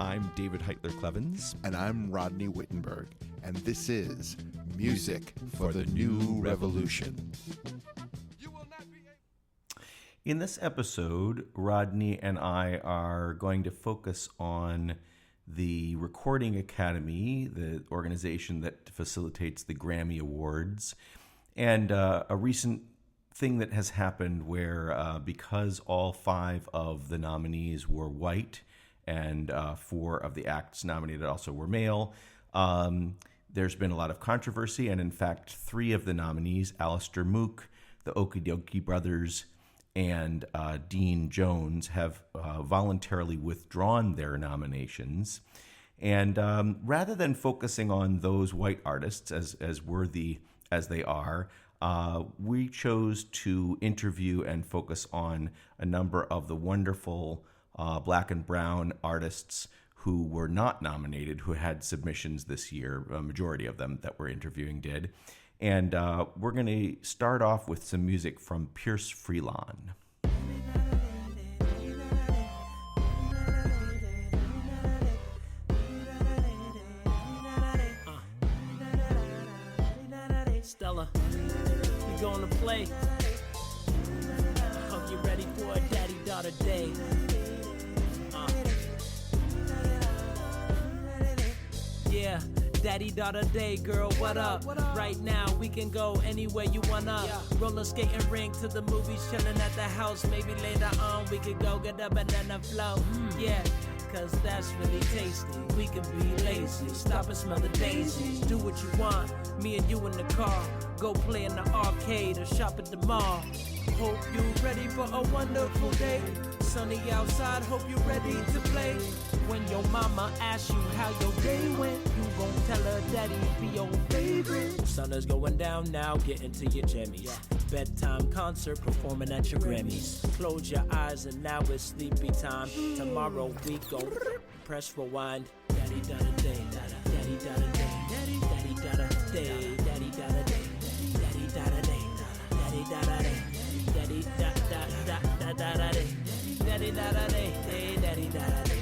I'm David Heitler-Clevens. And I'm Rodney Wittenberg. And this is Music for the New Revolution. In this episode, Rodney and I are going to focus on the Recording Academy, the organization that facilitates the Grammy Awards, and a recent thing that has happened where because all 5 of the nominees were white and 4 of the acts nominated also were male, there's been a lot of controversy, and in fact 3 of the nominees, Alistair Mook, the Okie Dokie Brothers, and Dean Jones, have voluntarily withdrawn their nominations. And rather than focusing on those white artists as worthy as they are, we chose to interview and focus on a number of the wonderful black and brown artists who were not nominated, who had submissions this year. A majority of them that we're interviewing did. And we're going to start off with some music from Pierce Freelon. Stella, we gonna play. I hope you're ready for a daddy-daughter day. Yeah. Daddy-daughter day, girl, what up? Right now, we can go anywhere you wanna. Roller skating rink to the movies, chilling at the house. Maybe later on, we could go get a banana flow. Yeah, cause that's really tasty. We can be lazy, stop and smell the daisies. Do what you want, me and you in the car. Go play in the arcade or shop at the mall. Hope you ready for a wonderful day. Sunny outside, hope you ready to play. When your mama asks you how your day went, you gon' tell her daddy be your favorite. Sun is going down now, get into your jammies. Bedtime concert performing at your Grammys. Close your eyes and now it's sleepy time. Tomorrow we gon' press rewind. Daddy da da day, daddy da da day, daddy da da day, daddy da da day, daddy da da day, daddy da da day, daddy da da da da da day, daddy da da day, daddy da da day.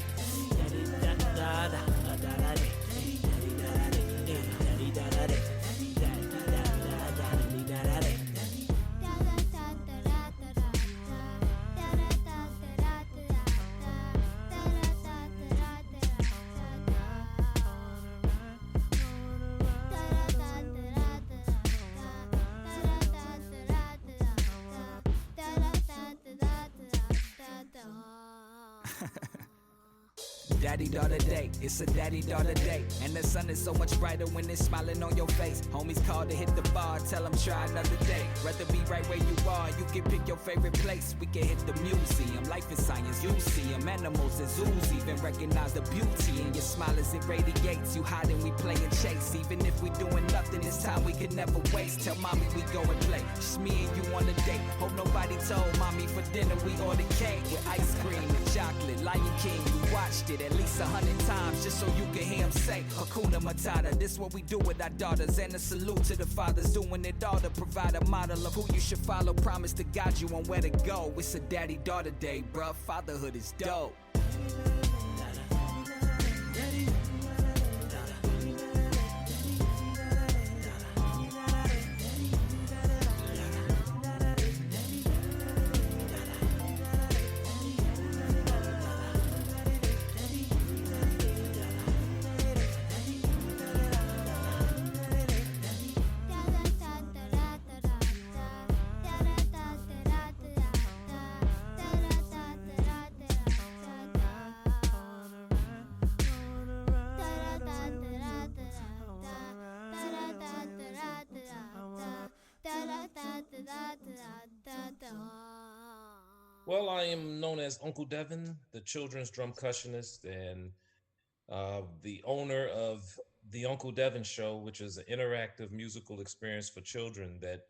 Daddy-daughter day, it's a daddy-daughter day. And the sun is so much brighter when it's smiling on your face. Homies call to hit the bar, tell them try another day. Rather be right where you are, you can pick your favorite place. We can hit the museum, life is science, you see them. Animals and zoos even recognize the beauty in your smile as it radiates. You hide and we play and chase. Even if we doing nothing, it's time we could never waste. Tell mommy we go and play, just me and you on a date. Hope nobody told mommy for dinner we ordered cake with ice cream and chocolate. Lion King, we watched it at least 100 times just so you can hear him say Hakuna Matata. This what we do with our daughters, and a salute to the fathers doing it all to provide a model of who you should follow. Promise to guide you on where to go. It's a daddy-daughter day, bruh. Fatherhood is dope. Well, I am known as Uncle Devin, the children's drum percussionist and the owner of the Uncle Devin Show, which is an interactive musical experience for children that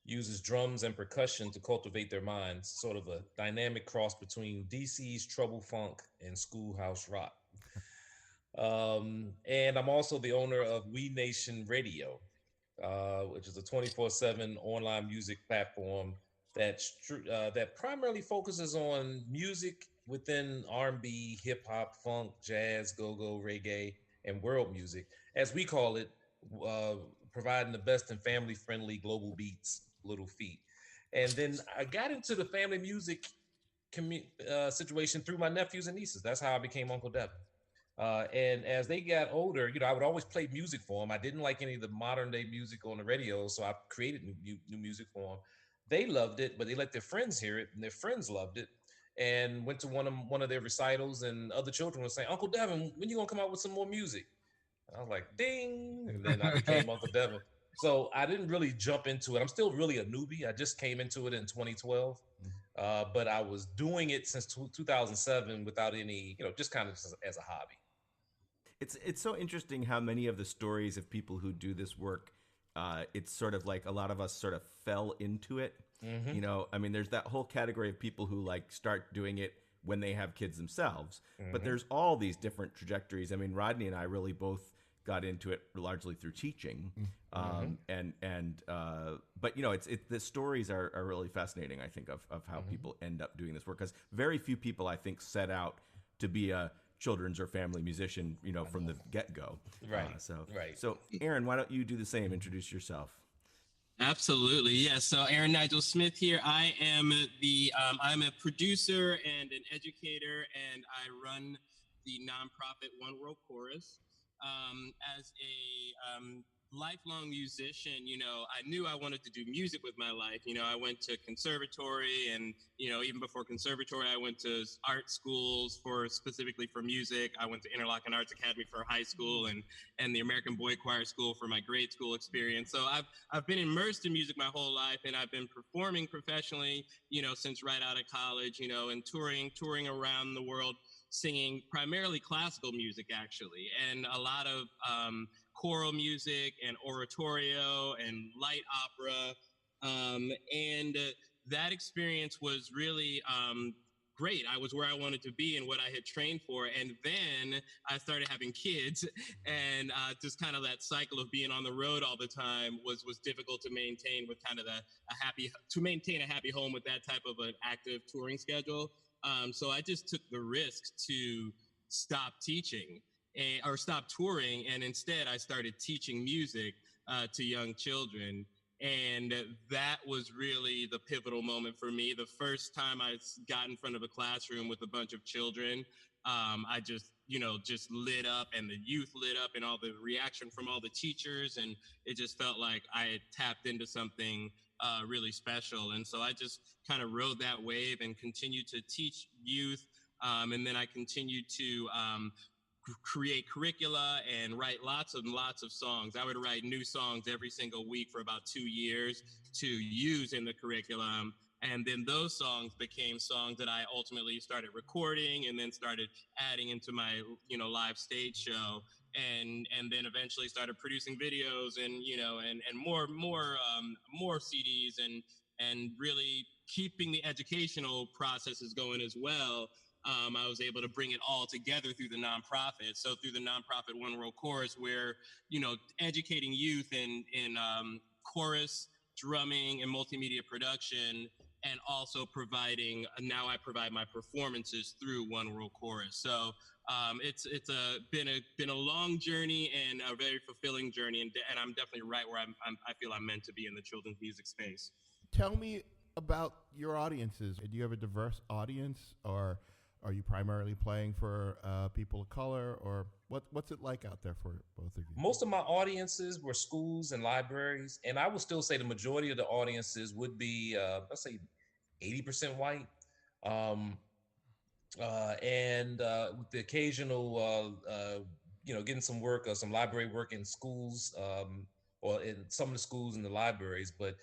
uses drums and percussion to cultivate their minds, sort of a dynamic cross between DC's Trouble Funk and Schoolhouse Rock. And I'm also the owner of We Nation Radio, which is a 24/7 online music platform that primarily focuses on music within R&B, hip hop, funk, jazz, go-go, reggae, and world music, as we call it, uh, providing the best and family-friendly global beats, Little Feat. And then I got into the family music situation through my nephews and nieces. That's how I became Uncle Devin. And as they got older, I would always play music for them. I didn't like any of the modern day music on the radio, so I created new music for them. They loved it, but they let their friends hear it, and their friends loved it. And went to one of their recitals, and other children were saying, "Uncle Devin, when you gonna come out with some more music?" And I was like, "Ding!" And then I became Uncle Devin. So I didn't really jump into it. I'm still really a newbie. I just came into it in 2012, but I was doing it since 2007 without any, just kind of just as a hobby. It's so interesting how many of the stories of people who do this work, it's sort of like a lot of us sort of fell into it. I mean, there's that whole category of people who like start doing it when they have kids themselves, but there's all these different trajectories. I mean, Rodney and I really both got into it largely through teaching, but it's the stories are really fascinating. I think of how people end up doing this work, because very few people I think set out to be a children's or family musician, from the get-go. Right. Right. So Aaron, why don't you do the same? Introduce yourself. Absolutely. Yes. So Aaron Nigel Smith here. I am I'm a producer and an educator, and I run the nonprofit One World Chorus. As a lifelong musician, I knew I wanted to do music with my life. I went to conservatory, and, even before conservatory, I went to art schools specifically for music. I went to Interlochen Arts Academy for high school, and the American Boy Choir School for my grade school experience. So I've been immersed in music my whole life, and I've been performing professionally, since right out of college, and touring around the world, singing primarily classical music, actually, and a lot of choral music and oratorio and light opera. And that experience was really great. I was where I wanted to be and what I had trained for. And then I started having kids, and just kind of that cycle of being on the road all the time was difficult to maintain with kind of maintain a happy home with that type of an active touring schedule. So I just took the risk to stop teaching or stop touring. And instead I started teaching music to young children. And that was really the pivotal moment for me. The first time I got in front of a classroom with a bunch of children, I just lit up, and the youth lit up, and all the reaction from all the teachers. And it just felt like I had tapped into something really special. And so I just kind of rode that wave and continued to teach youth. And then I continued to create curricula and write lots and lots of songs. I would write new songs every single week for about 2 years to use in the curriculum. And then those songs became songs that I ultimately started recording, and then started adding into my, live stage show. And then eventually started producing videos, and more CDs, and really keeping the educational processes going as well. I was able to bring it all together through the nonprofit. So through the nonprofit One World Chorus, we're educating youth in chorus, drumming, and multimedia production, and also now I provide my performances through One World Chorus. So it's been a long journey and a very fulfilling journey, and I'm definitely right where I feel I'm meant to be in the children's music space. Tell me about your audiences. Do you have a diverse audience, or are you primarily playing for people of color, or what's it like out there for both of you? Most of my audiences were schools and libraries, and I would still say the majority of the audiences would be, let's say, 80% white, and with the occasional, getting some work, some library work in schools, or in some of the schools and the libraries. But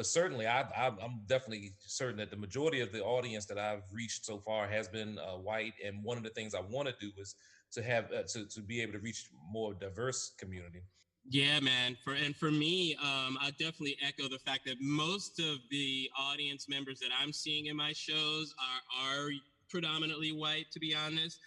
certainly, I'm definitely certain that the majority of the audience that I've reached so far has been white. And one of the things I want to do is to have to be able to reach more diverse community. Yeah, man. For me, I definitely echo the fact that most of the audience members that I'm seeing in my shows are predominantly white, to be honest.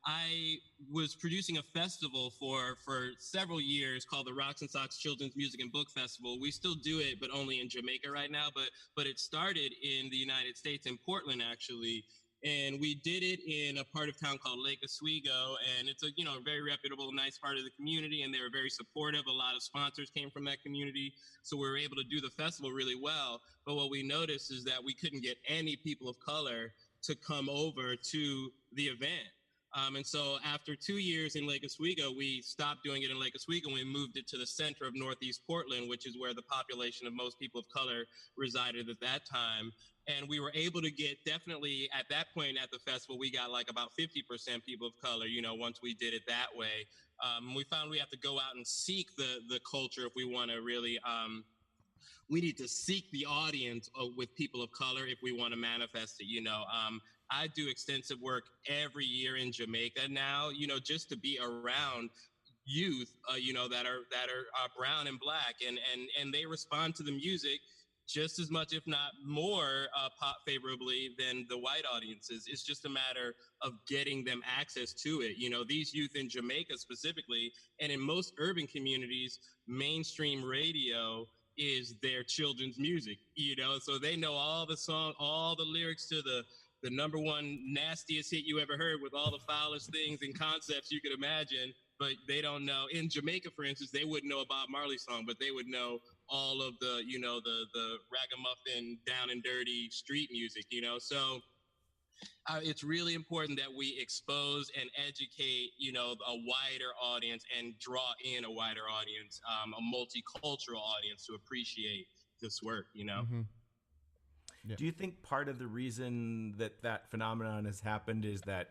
I was producing a festival for several years called the Rocks and Socks Children's Music and Book Festival. We still do it, but only in Jamaica right now. But it started in the United States, in Portland, actually. And we did it in a part of town called Lake Oswego, and it's a very reputable, nice part of the community, and they were very supportive. A lot of sponsors came from that community, so we were able to do the festival really well. But what we noticed is that we couldn't get any people of color to come over to the event. And so after 2 years in Lake Oswego, we stopped doing it in Lake Oswego and we moved it to the center of Northeast Portland, which is where the population of most people of color resided at that time. And we were able to get definitely at that point at the festival, we got like about 50% people of color, once we did it that way. We found we have to go out and seek the culture if we want to really, we need to seek the audience with people of color if we want to manifest it, I do extensive work every year in Jamaica now, just to be around youth, that are brown and black, and they respond to the music just as much, if not more, pop favorably than the white audiences. It's just a matter of getting them access to it. These youth in Jamaica specifically, and in most urban communities, mainstream radio is their children's music, so they know all the song, all the lyrics to the number one nastiest hit you ever heard with all the foulest things and concepts you could imagine, but they don't know. In Jamaica, for instance, they wouldn't know a Bob Marley song, but they would know all of the, the ragamuffin, down and dirty street music, So it's really important that we expose and educate, a wider audience and draw in a wider audience, a multicultural audience to appreciate this work, Mm-hmm. Yeah. Do you think part of the reason that phenomenon has happened is that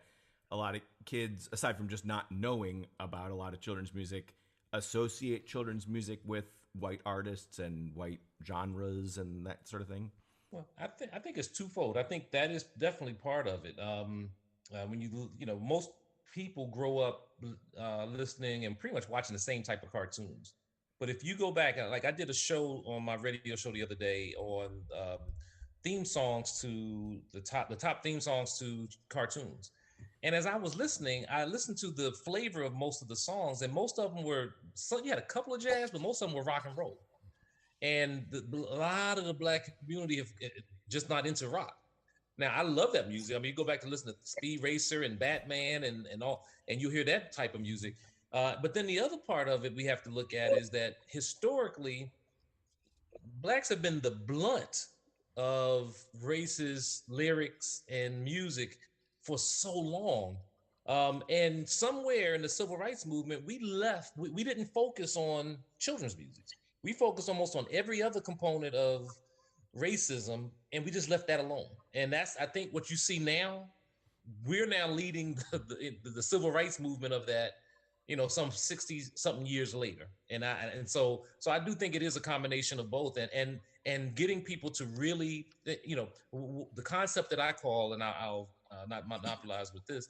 a lot of kids, aside from just not knowing about a lot of children's music, associate children's music with white artists and white genres and that sort of thing? Well, I think it's twofold. I think that is definitely part of it. When most people grow up listening and pretty much watching the same type of cartoons. But if you go back, like I did a show on my radio show the other day on theme songs to the top theme songs to cartoons. And as I was listening, I listened to the flavor of most of the songs, and most of them you had a couple of jazz, but most of them were rock and roll. And a lot of the black community have just not into rock. Now, I love that music. I mean, you go back to listen to Speed Racer and Batman and all, and you hear that type of music. But then the other part of it we have to look at is that historically, blacks have been the blunt of racist lyrics and music for so long. And somewhere in the civil rights movement, we didn't focus on children's music. We focused almost on every other component of racism, and we just left that alone. And that's, I think, what you see now. We're now leading the civil rights movement of that, some 60 something years later. And so I do think it is a combination of both, and getting people to really, the concept that I call, and I'll not monopolize with this,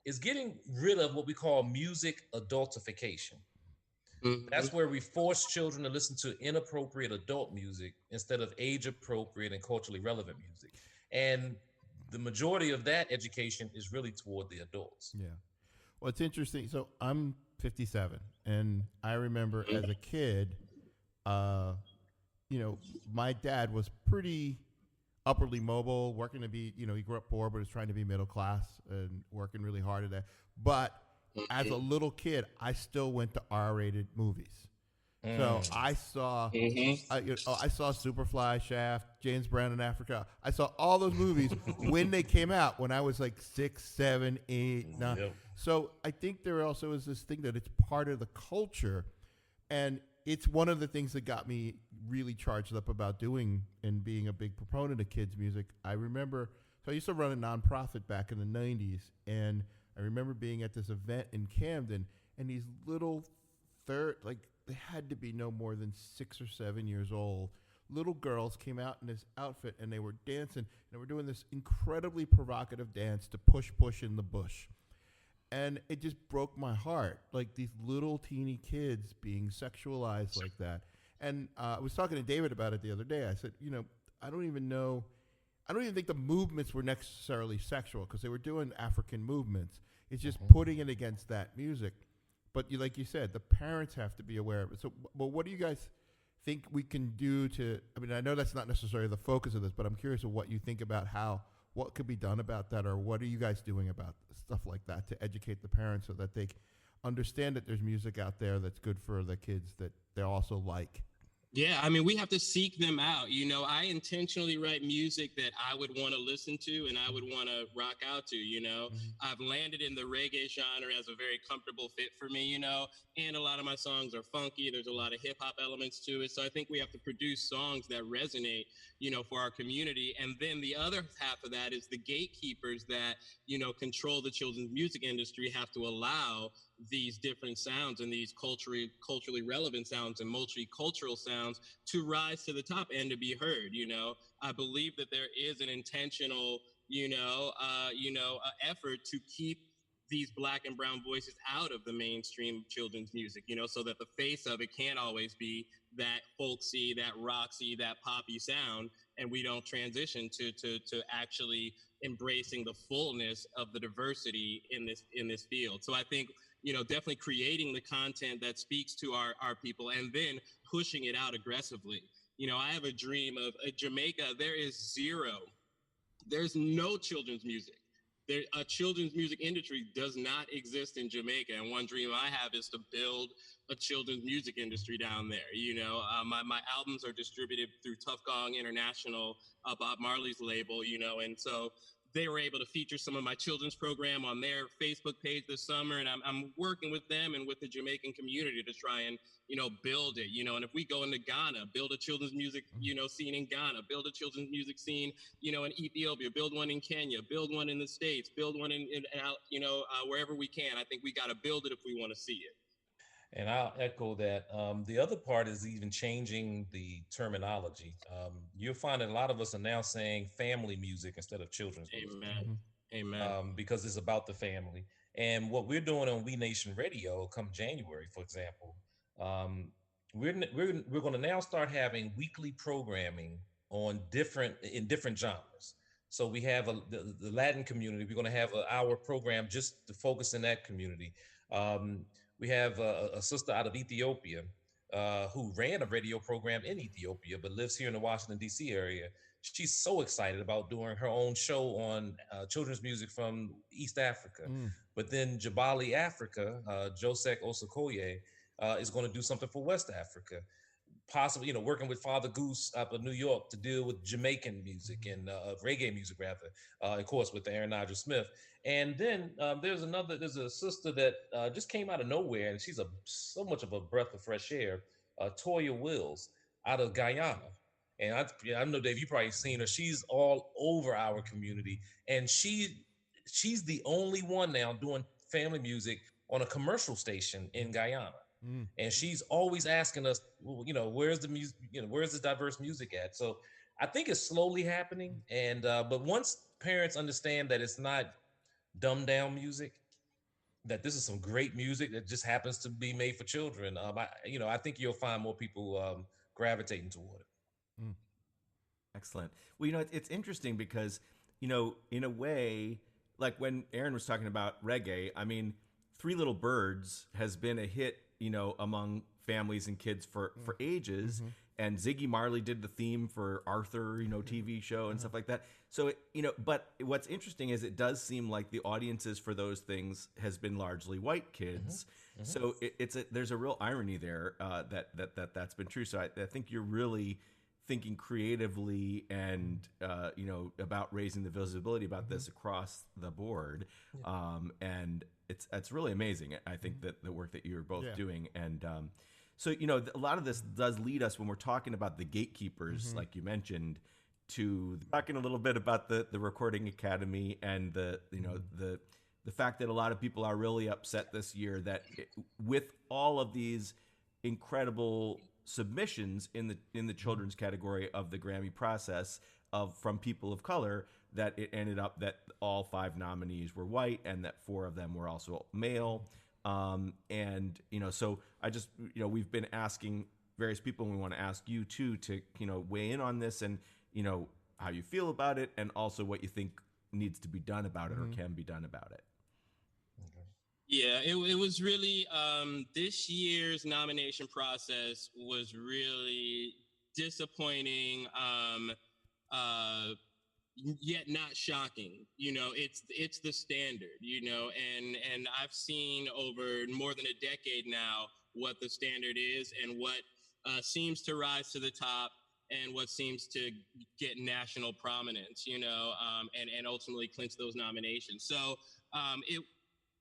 is getting rid of what we call music adultification. Mm-hmm. That's where we force children to listen to inappropriate adult music instead of age appropriate and culturally relevant music. And the majority of that education is really toward the adults. Yeah. Well, it's interesting. So I'm 57, and I remember as a kid, my dad was pretty upwardly mobile, working to be, he grew up poor, but was trying to be middle class and working really hard at that. But as a little kid, I still went to R-rated movies. So I saw, I saw Superfly, Shaft, James Brown in Africa. I saw all those movies when they came out, when I was like 6, 7, 8, 9. Yep. So I think there also is this thing that it's part of the culture, and it's one of the things that got me really charged up about doing and being a big proponent of kids' music. I remember, so I used to run a nonprofit back in the 90s, and I remember being at this event in Camden, and these little they had to be no more than 6 or 7 years old. Little girls came out in this outfit, and they were dancing, and they were doing this incredibly provocative dance to Push Push in the Bush. And it just broke my heart, like these little teeny kids being sexualized like that. And I was talking to David about it the other day. I said, I don't even think the movements were necessarily sexual because they were doing African movements. It's just putting it against that music. But like you said, the parents have to be aware of it. So, well, what do you guys think we can do to, I know that's not necessarily the focus of this, but I'm curious of what you think about how what could be done about that, or what are you guys doing about stuff like that to educate the parents so that they understand that there's music out there that's good for the kids that they also like? Yeah, I mean, we have to seek them out. You know, I intentionally write music that I would want to listen to and I would want to rock out to, you know. I've landed in the reggae genre as a very comfortable fit for me, you know, and a lot of my songs are funky. There's a lot of hip hop elements to it. So I think we have to produce songs that resonate, you know, for our community. And then the other half of that is the gatekeepers that, you know, control the children's music industry have to allow these different sounds and these culturally relevant sounds and multicultural sounds to rise to the top and to be heard. You know, I believe that there is an intentional, effort to keep these Black and brown voices out of the mainstream children's music, you know, so that the face of it can't always be that folksy, that roxy, that poppy sound, and we don't transition to actually embracing the fullness of the diversity in this field. So I think, you know, definitely creating the content that speaks to our people and then pushing it out aggressively. You know, I have a dream of Jamaica. There's no children's music. A children's music industry does not exist in Jamaica. And one dream I have is to build a children's music industry down there. You know, my albums are distributed through Tough Gong International, Bob Marley's label, you know, and so they were able to feature some of my children's program on their Facebook page this summer. And I'm working with them and with the Jamaican community to try and, you know, build it, you know, and if we go into Ghana, build a children's music, you know, scene in Ghana, build a children's music scene, you know, in Ethiopia, build one in Kenya, build one in the States, build one in wherever we can. I think we got to build it if we want to see it. And I'll echo that. The other part is even changing the terminology. You'll find that a lot of us are now saying family music instead of children's music. Amen. Because it's about the family. And what we're doing on We Nation Radio come January, for example, we're going to now start having weekly programming on different genres. So we have the Latin community. We're going to have an hour program just to focus in that community. We have a sister out of Ethiopia who ran a radio program in Ethiopia, but lives here in the Washington, D.C. area. She's so excited about doing her own show on children's music from East Africa. But then Jabali Africa, Josek Osakoye, is going to do something for West Africa. Possibly, you know, working with Father Goose up in New York to deal with Jamaican music and reggae music, rather, of course, with Aaron Nigel Smith. And then there's a sister that just came out of nowhere, and she's so much of a breath of fresh air, Toya Wills out of Guyana. And I know, Dave, you've probably seen her. She's all over our community, and she's the only one now doing family music on a commercial station in Guyana. And she's always asking us, well, you know, where's the music? You know, where's this diverse music at? So I think it's slowly happening. And but once parents understand that it's not dumbed down music, that this is some great music that just happens to be made for children, I think you'll find more people gravitating toward it. Excellent. Well, you know, it's interesting because, you know, in a way, like when Aaron was talking about reggae, I mean, Three Little Birds has been a hit, you know, among families and kids for ages. And Ziggy Marley did the theme for Arthur, you know, TV show and stuff like that. So, but what's interesting is it does seem like the audiences for those things has been largely white kids. So there's a real irony there that's been true. So I think you're really thinking creatively and, about raising the visibility about this across the board. And it's really amazing. I think that the work that you're both doing. And so, you know, a lot of this does lead us when we're talking about the gatekeepers, like you mentioned, to talking a little bit about the Recording Academy and the fact that a lot of people are really upset this year that with all of these incredible submissions in the children's category of the Grammy process from people of color, that it ended up that all 5 nominees were white and that 4 of them were also male. And, you know, so I just, you know, we've been asking various people, and we want to ask you too, to, you know, weigh in on this and, you know, how you feel about it and also what you think needs to be done about it or can be done about it. Yeah, it was really, this year's nomination process was really disappointing. yet not shocking. It's the standard, and I've seen over more than a decade now what the standard is and what seems to rise to the top and what seems to get national prominence, and ultimately clinch those nominations. So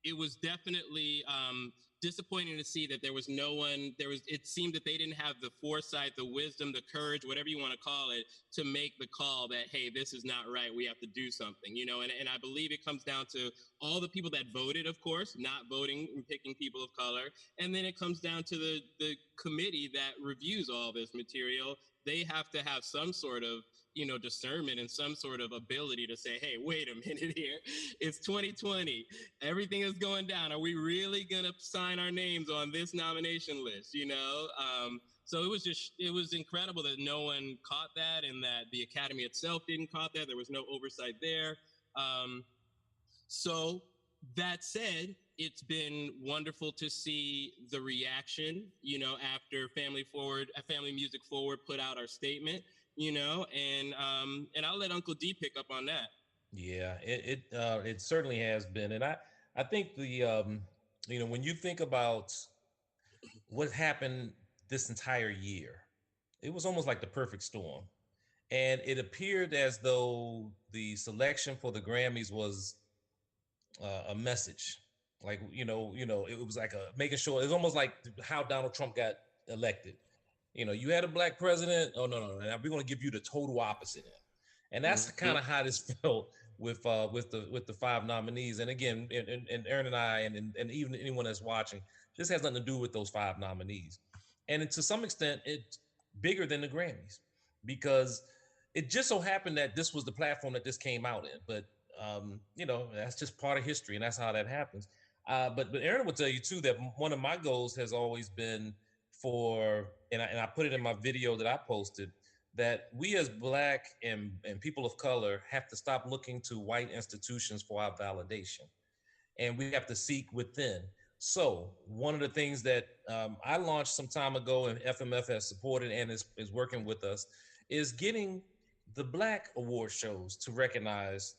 it was definitely disappointing to see that there was no one. It seemed that they didn't have the foresight, the wisdom, the courage, whatever you want to call it, to make the call that, hey, this is not right. We have to do something, And I believe it comes down to all the people that voted, of course, not voting and picking people of color, and then it comes down to the committee that reviews all this material. They have to have some sort of discernment and some sort of ability to say, hey, wait a minute here. It's 2020. Everything is going down. Are we really going to sign our names on this nomination list? So it was incredible that no one caught that and that the Academy itself didn't caught that. There was no oversight there. So that said, it's been wonderful to see the reaction, after Family Music Forward put out our statement, and I'll let Uncle D pick up on that. Yeah, it certainly has been. And I think when you think about what happened this entire year, it was almost like the perfect storm. And it appeared as though the selection for the Grammys was a message. Like, it was like making sure, it was almost like how Donald Trump got elected. You had a black president. Oh, no, we're going to give you the total opposite. And that's kind of how this felt with the 5 nominees. And again, and Aaron and I, and even anyone that's watching, this has nothing to do with those 5 nominees. And to some extent, it's bigger than the Grammys because it just so happened that this was the platform that this came out in. But, that's just part of history, and that's how that happens. But Aaron will tell you, too, that one of my goals has always been and I put it in my video that I posted, that we as Black and people of color have to stop looking to white institutions for our validation. And we have to seek within. So one of the things that I launched some time ago and FMF has supported and is working with us is getting the Black award shows to recognize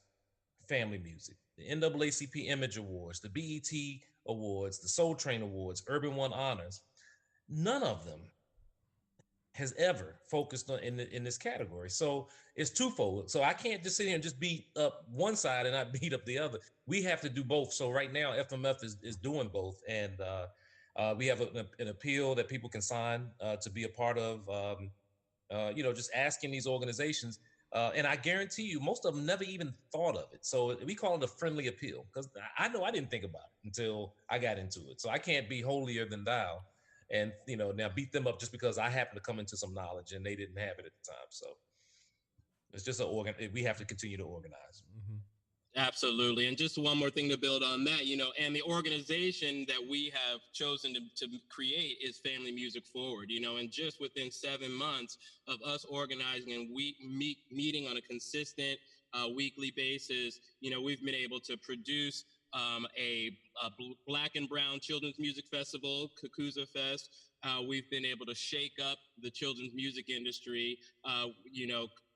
family music. The NAACP Image Awards, the BET Awards, the Soul Train Awards, Urban One Honors. None of them has ever focused on in this category. So it's twofold. So I can't just sit here and just beat up one side and not beat up the other. We have to do both. So right now, FMF is doing both. And we have an appeal that people can sign to be a part of, just asking these organizations. And I guarantee you, most of them never even thought of it. So we call it a friendly appeal because I know I didn't think about it until I got into it. So I can't be holier than thou. And, now beat them up just because I happen to come into some knowledge and they didn't have it at the time. So it's just we have to continue to organize. Mm-hmm. Absolutely. And just one more thing to build on that, and the organization that we have chosen to create is Family Music Forward, and just within 7 months of us organizing and meeting on a consistent weekly basis, we've been able to produce a Black and Brown Children's Music Festival, Kakuza Fest. We've been able to shake up the children's music industry,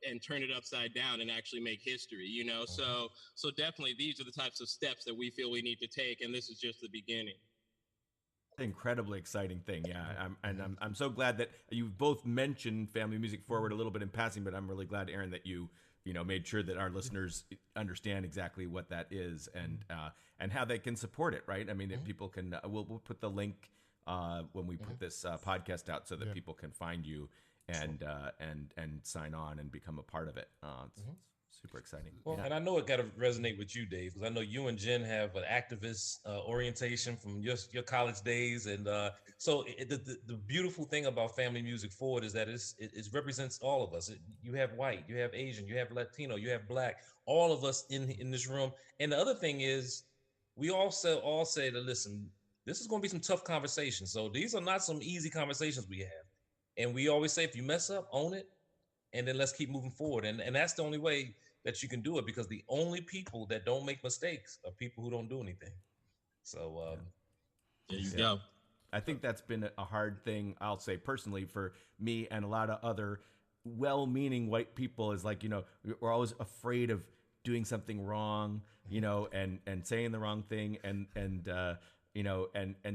and turn it upside down and actually make history, So definitely these are the types of steps that we feel we need to take, and this is just the beginning. Incredibly exciting thing, yeah. I'm so glad that you both mentioned Family Music Forward a little bit in passing, but I'm really glad, Aaron, that you made sure that our listeners understand exactly what that is and how they can support it, right? I mean, if people can, we'll put the link when we put this podcast out so that people can find you and sign on and become a part of it. It's super exciting. Well, and I know it got to resonate with you, Dave, because I know you and Jen have an activist orientation from your college days, and so the beautiful thing about Family Music Forward is that it represents all of us. You have white, you have Asian, you have Latino, you have Black, all of us in this room. And the other thing is, we all say that, listen, this is going to be some tough conversations. So these are not some easy conversations we have. And we always say, if you mess up, own it, and then let's keep moving forward. And that's the only way that you can do it, because the only people that don't make mistakes are people who don't do anything. So there you go. I think that's been a hard thing, I'll say personally, for me and a lot of other well-meaning white people is like, we're always afraid of doing something wrong, and saying the wrong thing, and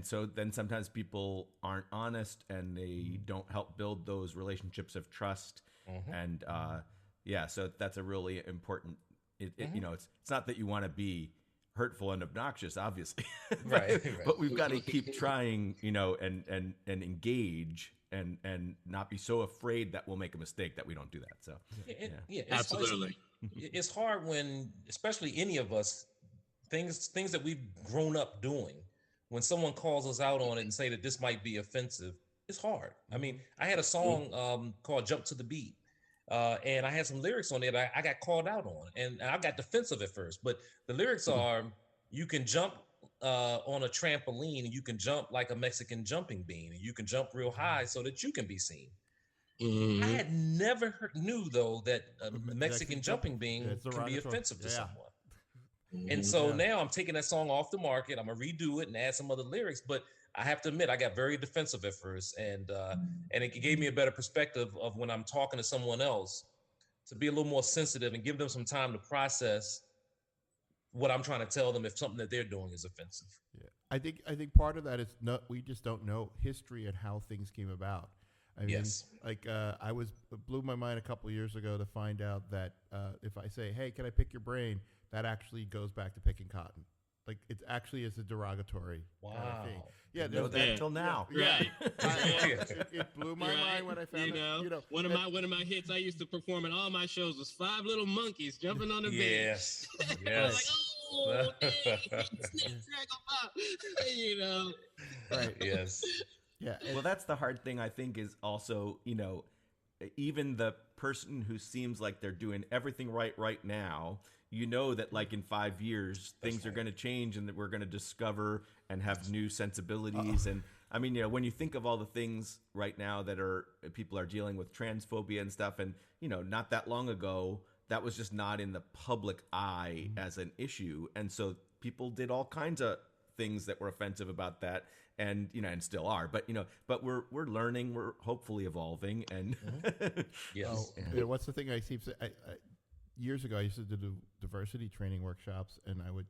so then sometimes people aren't honest and they don't help build those relationships of trust. And so that's a really important. It's not that you want to be hurtful and obnoxious, obviously, but we've got to keep trying, and engage and not be so afraid that we'll make a mistake that we don't do that. So Absolutely. It's hard when, especially any of us, things that we've grown up doing, when someone calls us out on it and say that this might be offensive, it's hard. I mean, I had a song called "Jump to the Beat." And I had some lyrics on it I got called out on, and I got defensive at first. But the lyrics are, you can jump on a trampoline, and you can jump like a Mexican jumping bean, and you can jump real high so that you can be seen. I had never knew, though, that a Mexican jumping bean can be offensive to someone. And so now I'm taking that song off the market. I'm going to redo it and add some other lyrics. But I have to admit, I got very defensive at first. And it gave me a better perspective of when I'm talking to someone else, to be a little more sensitive and give them some time to process what I'm trying to tell them if something that they're doing is offensive. Yeah. I think part of that is we just don't know history and how things came about. I mean, it blew my mind a couple of years ago to find out that if I say, "Hey, can I pick your brain?" that actually goes back to picking cotton. Like, it actually is a derogatory kind of thing. Yeah, know that until now. Right. It blew my mind when I found out. One of my hits I used to perform in all my shows was 5 little monkeys jumping on the bench. Yes. I was like, oh, dang, snap, crackle, pop. Right. Yes. Yeah. Well, that's the hard thing, I think, is also, even the person who seems like they're doing everything right now, that like in 5 years, things are going to change and that we're going to discover and have new sensibilities. And I mean, when you think of all the things right now that people are dealing with transphobia and stuff, and, not that long ago, that was just not in the public eye as an issue. And so people did all kinds of things that were offensive about that. And and still are, but we're learning, we're hopefully evolving, and yes. What's the thing I keep saying? Years ago, I used to do diversity training workshops, and I would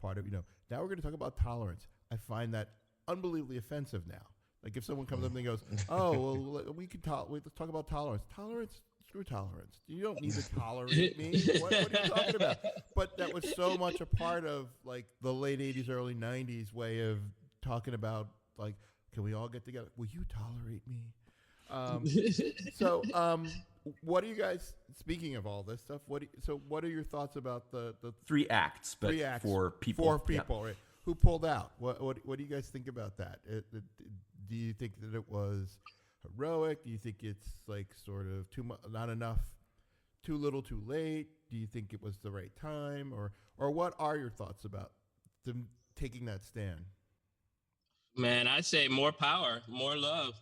now we're going to talk about tolerance. I find that unbelievably offensive now. Like, if someone comes up and goes, "Oh, well, let's talk about tolerance." Tolerance. Screw tolerance. You don't need to tolerate me. What are you talking about? But that was so much a part of like the late 80s, early 90s way of talking about, like, can we all get together? Will you tolerate me? What are you guys, speaking of all this stuff, what are your thoughts about the 3 acts, but 3 acts, for people? 4 people, right? Who pulled out? What do you guys think about that? Do you think that it was heroic? Do you think it's like sort of not enough, too little, too late? Do you think it was the right time? Or what are your thoughts about them taking that stand? Man, I'd say more power, more love,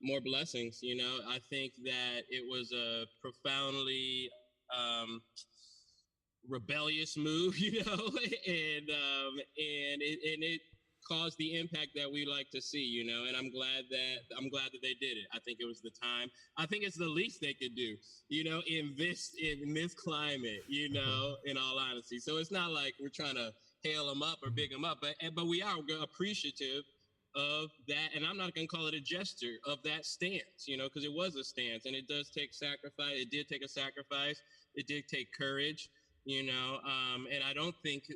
more blessings. I think that it was a profoundly rebellious move, and it caused the impact that we like to see, and I'm glad that they did it. I think it was the time. I think it's the least they could do, in this climate, in all honesty. So it's not like we're trying to hail them up or big them up, but we are appreciative of that, and I'm not going to call it a gesture, of that stance, because it was a stance, and it does take sacrifice. It did take a sacrifice. It did take courage, and I don't think,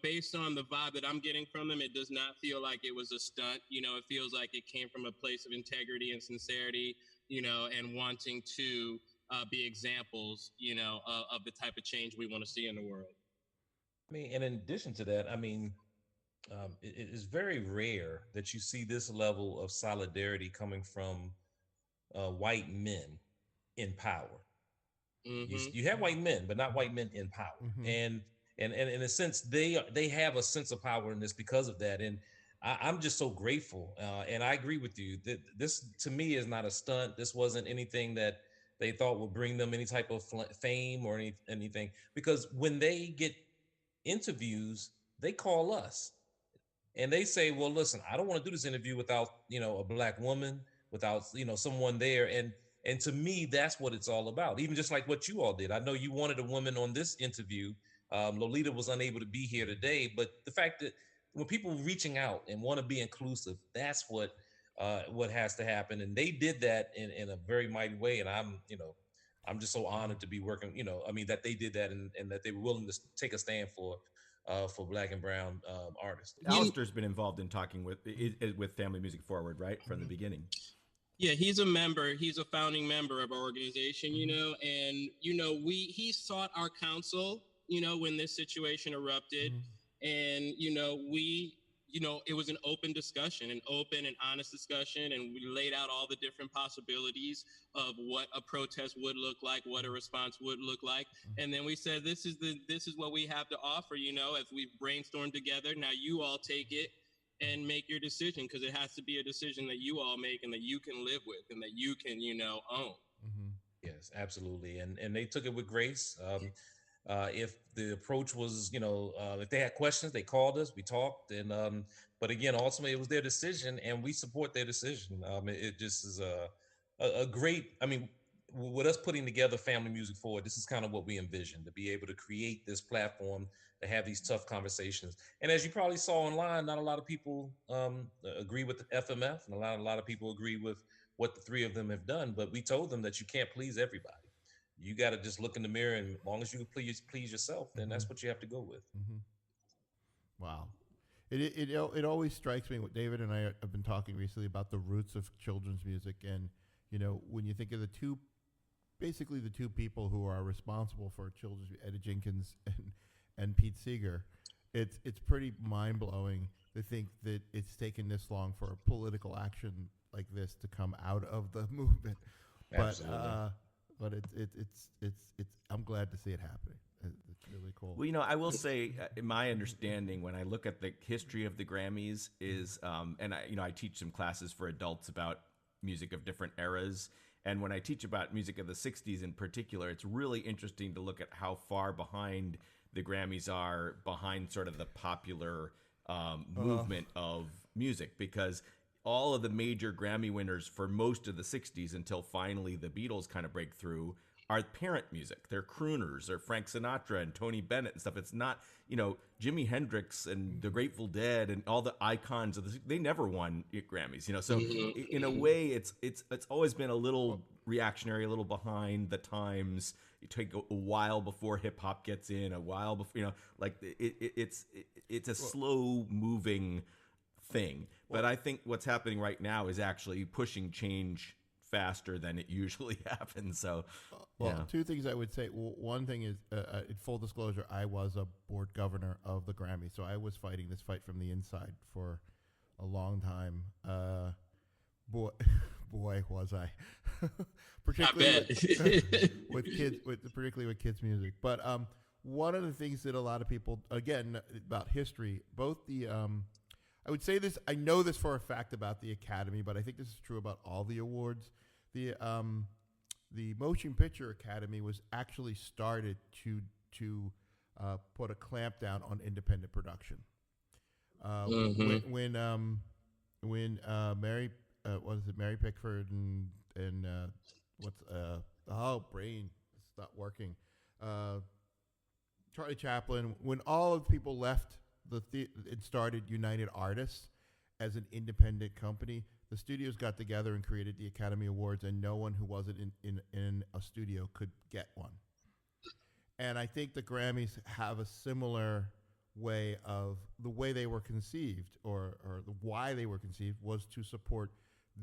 based on the vibe that I'm getting from them, it does not feel like it was a stunt. It feels like it came from a place of integrity and sincerity, and wanting to be examples, of the type of change we want to see in the world. I mean, and in addition to that, it is very rare that you see this level of solidarity coming from white men in power. You have white men, but not white men in power. And in a sense, they have a sense of power in this because of that. And I'm just so grateful. And I agree with you that this, to me, is not a stunt. This wasn't anything that they thought would bring them any type of fame or anything. Because when they get interviews, they call us and they say, well, listen, I don't want to do this interview without, a Black woman, without, someone there. And to me, that's what it's all about. Even just like what you all did. I know you wanted a woman on this interview. Lolita was unable to be here today, but the fact that when people reaching out and want to be inclusive, that's what has to happen. And they did that in a very mighty way. And I'm just so honored to be working, that they did that and that they were willing to take a stand for Black and brown artists. Alistair's been involved in talking with Family Music Forward, right, from the beginning. Yeah, he's a member. He's a founding member of our organization, and he sought our counsel, when this situation erupted, and it was an open discussion, an open and honest discussion, and we laid out all the different possibilities of what a protest would look like, what a response would look like, and then we said, this is what we have to offer, as we've brainstormed together. Now you all take it and make your decision, because it has to be a decision that you all make and that you can live with and that you can, own. Yes, absolutely. And they took it with grace. If the approach was, if they had questions, they called us, we talked. And but again, ultimately, it was their decision, and we support their decision. It just is a great, with us putting together Family Music Forward, this is kind of what we envisioned, to be able to create this platform to have these tough conversations. And as you probably saw online, not a lot of people agree with the FMF, and a lot of people agree with what the three of them have done. But we told them that you can't please everybody. You got to just look in the mirror, and as long as you please yourself, then that's what you have to go with. Wow. It always strikes me what David and I have been talking recently about the roots of children's music. And, when you think of the two people who are responsible for children's, Etta Jenkins and Pete Seeger, it's pretty mind-blowing to think that it's taken this long for a political action like this to come out of the movement. But it's I'm glad to see it happening. It's really cool. Well, I will say, in my understanding, when I look at the history of the Grammys, is and I teach some classes for adults about music of different eras. And when I teach about music of the 60s in particular, it's really interesting to look at how far behind the Grammys are behind sort of the popular movement of music, because all of the major Grammy winners for most of the 60s until finally the Beatles kind of break through are parent music. They're crooners, or Frank Sinatra and Tony Bennett and stuff. It's not, Jimi Hendrix and the Grateful Dead and all the icons of they never won Grammys, So in a way, it's always been a little reactionary, a little behind the times. It take a while before hip hop gets in, a while before, it's a slow moving thing. But I think what's happening right now is actually pushing change faster than it usually happens. So, two things I would say. One thing is, in full disclosure, I was a board governor of the Grammy, so I was fighting this fight from the inside for a long time. Boy, was I! Particularly particularly with kids' music. But one of the things that a lot of people, again, about history, both the I would say this. I know this for a fact about the Academy, but I think this is true about all the awards. The Motion Picture Academy was actually started to put a clamp down on independent production. When Mary Mary Pickford and brain it's not working. Charlie Chaplin. When all of the people left it started United Artists as an independent company. The studios got together and created the Academy Awards, and no one who wasn't in a studio could get one. And I think the Grammys have a similar way of the way they were conceived, or why they were conceived was to support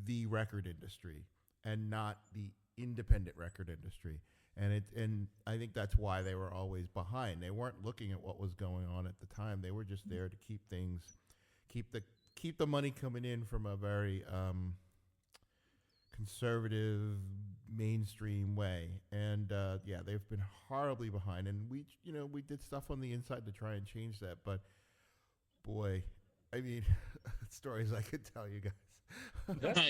the record industry and not the independent record industry. And I think that's why they were always behind. They weren't looking at what was going on at the time. They were just there to keep the money coming in from a very conservative, mainstream way. And they've been horribly behind. And we did stuff on the inside to try and change that. But boy, stories I could tell you guys.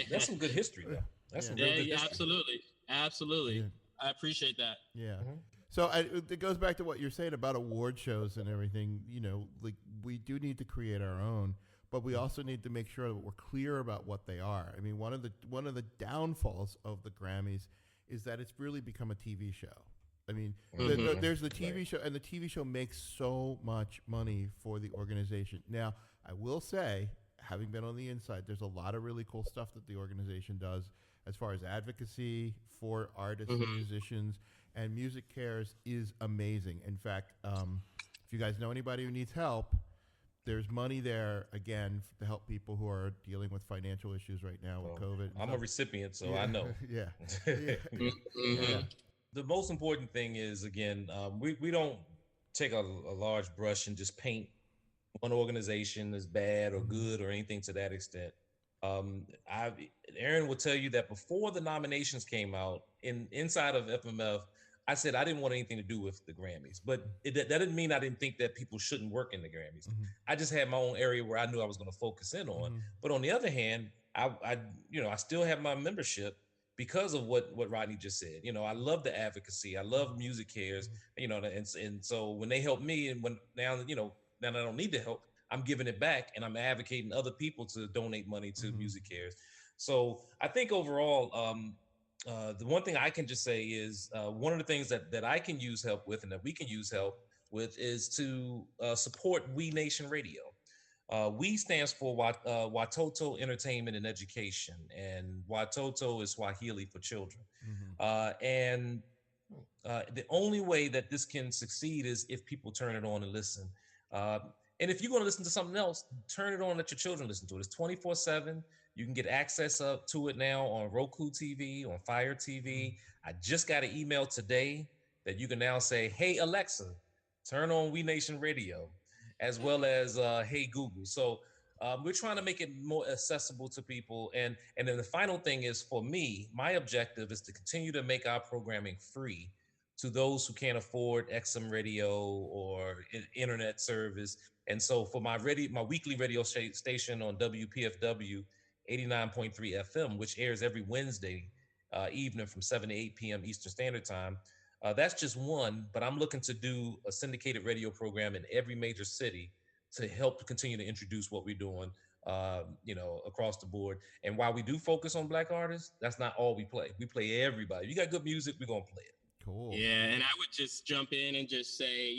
That's some good history, though. That's some real good history. Absolutely. Yeah. I appreciate that. Yeah. So it goes back to what you're saying about award shows and everything. We do need to create our own, but we also need to make sure that we're clear about what they are. One of the downfalls of the Grammys is that it's really become a TV show. I mean, Mm-hmm. there's the TV show, and the TV show makes so much money for the organization. Now, I will say, having been on the inside, there's a lot of really cool stuff that the organization does as far as advocacy for artists and musicians, and Music Cares is amazing. In fact, if you guys know anybody who needs help, there's money there, again, to help people who are dealing with financial issues right now with COVID. I'm a recipient, so Yeah. I know. Yeah. Yeah. The most important thing is, again, we don't take a large brush and just paint one organization as bad or good or anything to that extent. Aaron will tell you that before the nominations came out inside of FMF, I said I didn't want anything to do with the Grammys, but that didn't mean I didn't think that people shouldn't work in the Grammys. I just had my own area where I knew I was going to focus in on. But on the other hand, I still have my membership because of what Rodney just said. I love the advocacy. I love Music Cares. And so when they help me, and now I don't need the help, I'm giving it back, and I'm advocating other people to donate money to Music Cares. So I think overall, the one thing I can just say is one of the things that I can use help with, and that we can use help with, is to support We Nation Radio. We stands for Watoto Entertainment and Education, and Watoto is Swahili for children. And the only way that this can succeed is if people turn it on and listen. And if you're going to listen to something else, turn it on and let your children listen to it. It's 24/7. You can get access to it now on Roku TV, on Fire TV. I just got an email today that you can now say, "Hey Alexa, turn on We Nation Radio," as well as "Hey Google." So we're trying to make it more accessible to people. And then the final thing is, for me, my objective is to continue to make our programming free to those who can't afford XM radio or internet service. And so for my weekly radio station on WPFW 89.3 FM, which airs every Wednesday evening from 7 to 8 p.m. Eastern Standard Time, that's just one, but I'm looking to do a syndicated radio program in every major city to help continue to introduce what we're doing, across the board. And while we do focus on Black artists, that's not all we play. We play everybody. If you got good music, we're going to play it. Cool. Yeah, and I would just jump in and just say,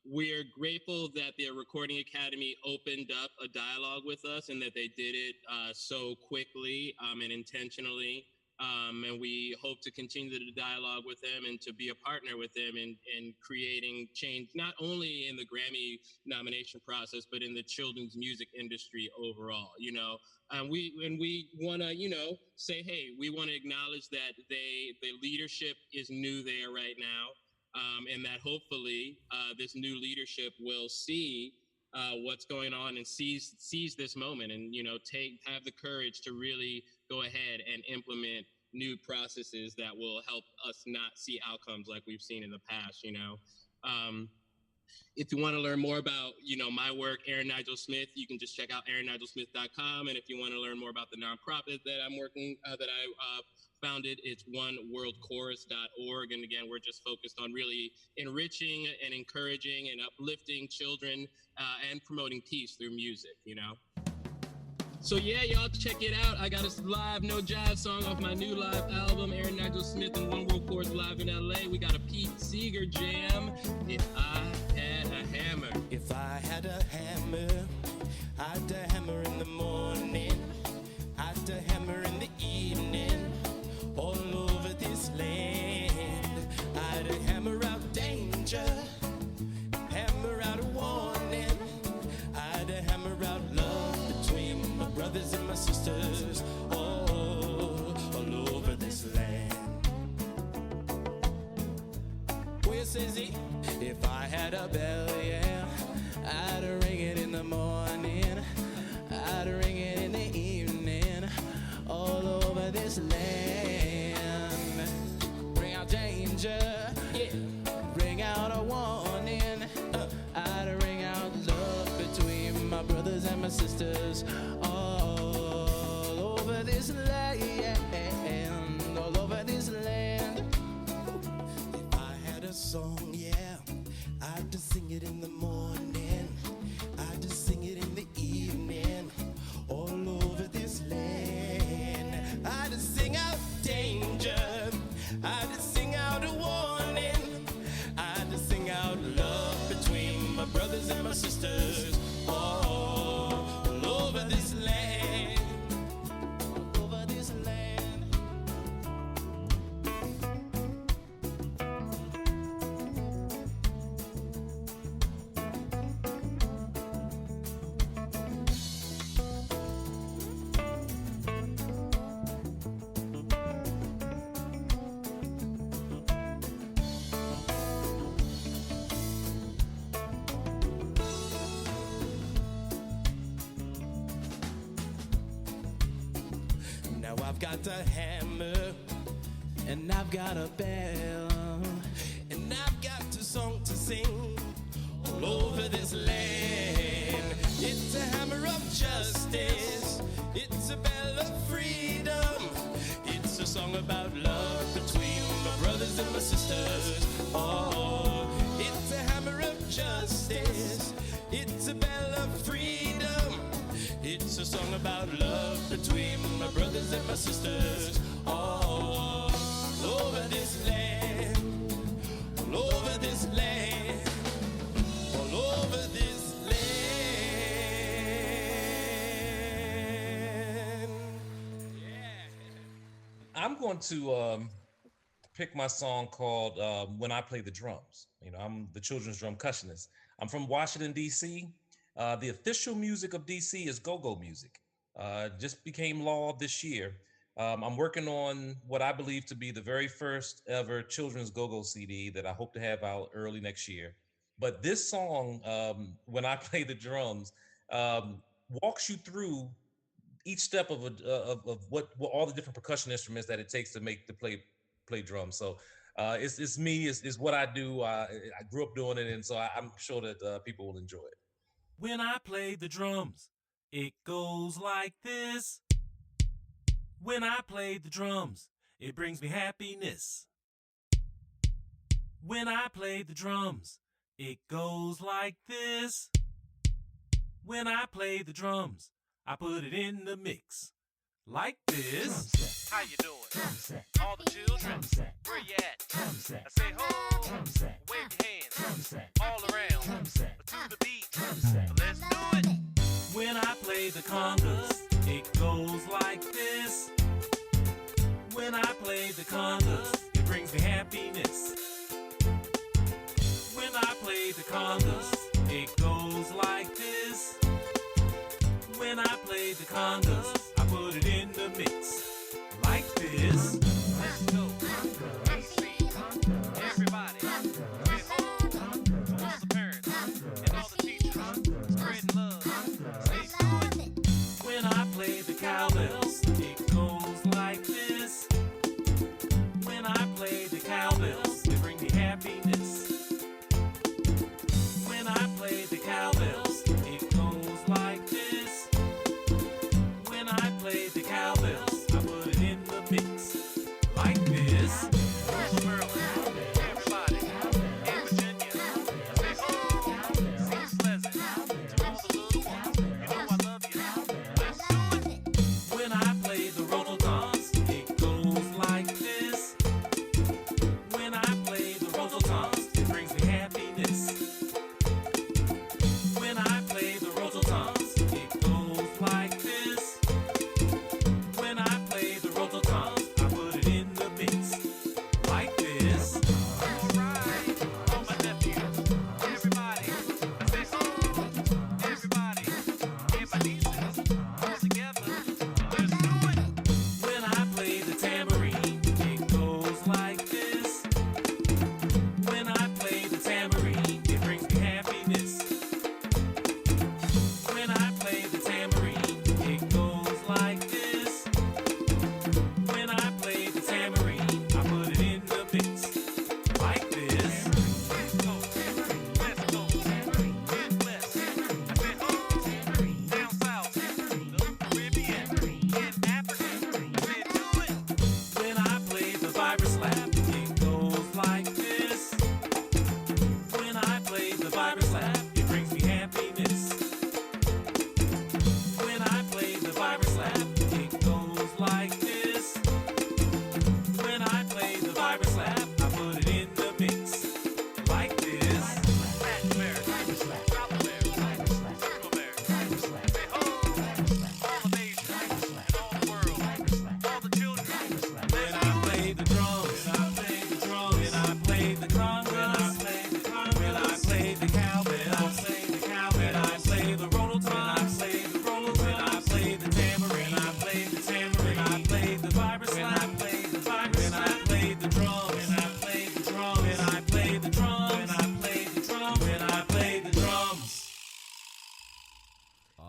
we're grateful that the Recording Academy opened up a dialogue with us, and that they did it so quickly and intentionally. And we hope to continue the dialogue with them and to be a partner with them in creating change, not only in the Grammy nomination process, but in the children's music industry overall. We want to, say, hey, we want to acknowledge that the leadership is new there right now, and that hopefully this new leadership will see what's going on and seize this moment, and have the courage to really go ahead and implement new processes that will help us not see outcomes like we've seen in the past. If you want to learn more about my work, Aaron Nigel Smith, you can just check out AaronNigelSmith.com. And if you want to learn more about the nonprofit that I'm working that I founded, it's oneworldchorus.org. And again, we're just focused on really enriching and encouraging and uplifting children and promoting peace through music. So yeah, y'all check it out. I got a live No Jive song off my new live album, Aaron Nigel Smith and One World Chorus live in LA. We got a Pete Seeger jam, If I Had a Hammer. If I had a hammer, I'd a hammer in the morning, I'd a hammer in the evening, all over this land. I'd a hammer out danger, hammer out a warning, I'd a hammer out love between my brothers and my sisters, all over this land. Where says he? If I had a bell, yeah, I'd ring it in the morning, I'd ring it in the evening, all over this land. Bring out danger, yeah, bring out a warning, I'd ring out love between my brothers and my sisters, all over this land, all over this land. If I had a song, yeah, I'd just sing it in the morning, I'd just sing it in the evening, all over this land. I'd just sing out danger, my sisters, all over this land, all over this land. Now I've got a hammer, and I've got a bell, and I've got a song to sing all over this land. It's a hammer of justice, it's a bell of freedom, it's a song about love between my brothers and my sisters. Oh, it's a hammer of justice, it's a bell of freedom, it's a song about love between my brothers and my sisters. All over this land, all over this land, all over this land. I'm going to pick my song called When I Play the Drums. You know, I'm the children's drum cushionist. I'm from Washington, D.C. The official music of DC is go-go music. Just became law this year. I'm working on what I believe to be the very first ever children's go-go CD that I hope to have out early next year. But this song, When I Play the Drums, walks you through each step of what all the different percussion instruments that it takes to make the play drums. So it's me, it's what I do. I grew up doing it, and so I'm sure that people will enjoy it. When I play the drums, it goes like this. When I play the drums, it brings me happiness. When I play the drums, it goes like this. When I play the drums, I put it in the mix. Like this. How you doing? All the children, where you at? I say ho, wave your hands, all around, to the beat, let's do it. When I play the congas, it goes like this. When I play the congas, it brings me happiness. When I play the congas, it goes like this. When I play the congas, I put it in the mix. Like this. Let's go. Let's see. Everybody, with home, to all the parents and all the teachers, spreading love. Say good. When I play the cowbells, it goes like this. When I play the cowbells, they bring me happiness. When I play the cowbells, it goes like this. When I